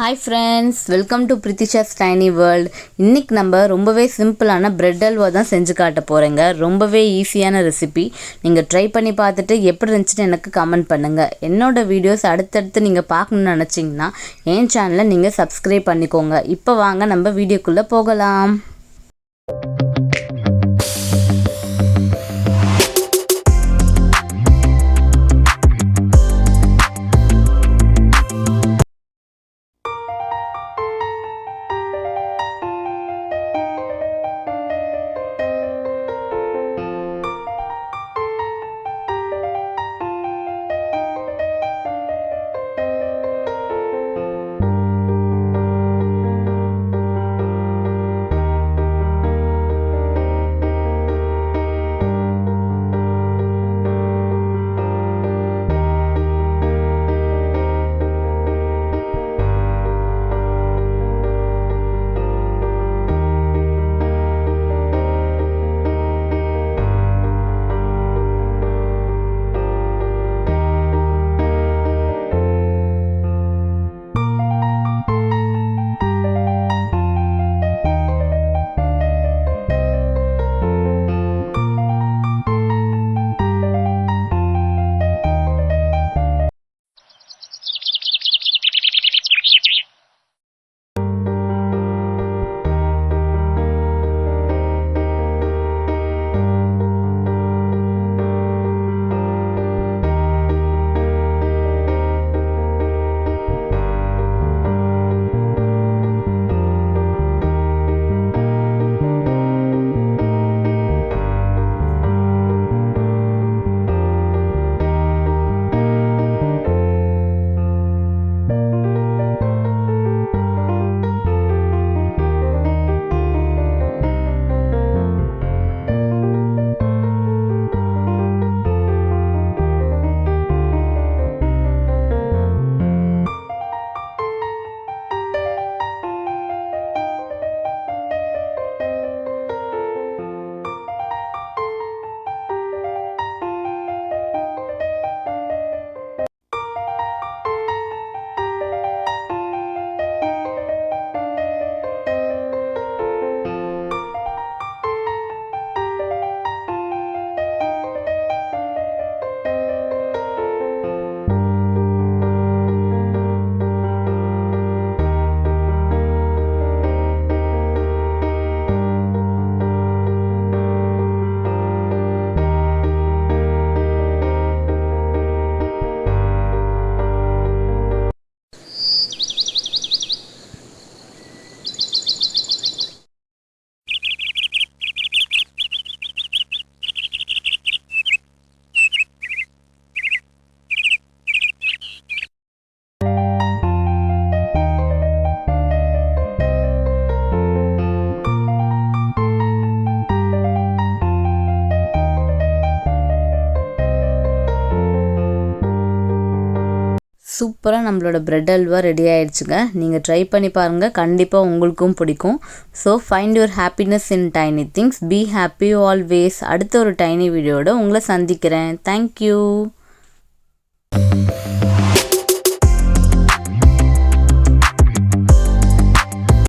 Hi friends, welcome to Preethisha's Tiny World. இன்னைக்கு நம்ம ரொம்பவே சிம்பிளான பிரெட் அல்வா தான் செஞ்சு காட்ட போறேங்க. ரொம்பவே ஈஸியான ரெசிபி. நீங்க ட்ரை பண்ணி பார்த்துட்டு எப்படி இருந்துச்சுன்னு எனக்கு கமெண்ட் பண்ணுங்க. என்னோட வீடியோஸ் அடுத்தடுத்து நீங்க பார்க்கணும்னு நினைச்சீங்கன்னா என் சேனலை நீங்க சப்ஸ்கிரைப் பண்ணிக்கோங்க. இப்போ வாங்க நம்ம வீடியோக்குள்ள போகலாம். சூப்பராக நம்மளோட பிரெட் அல்வா ரெடி ஆயிடுச்சுங்க. நீங்கள் ட்ரை பண்ணி பாருங்கள், கண்டிப்பாக உங்களுக்கும் பிடிக்கும். So find your happiness in tiny things. Be happy always. அடுத்த ஒரு டைனி வீடியோட உங்களை சந்திக்கிறேன். தேங்க்யூ.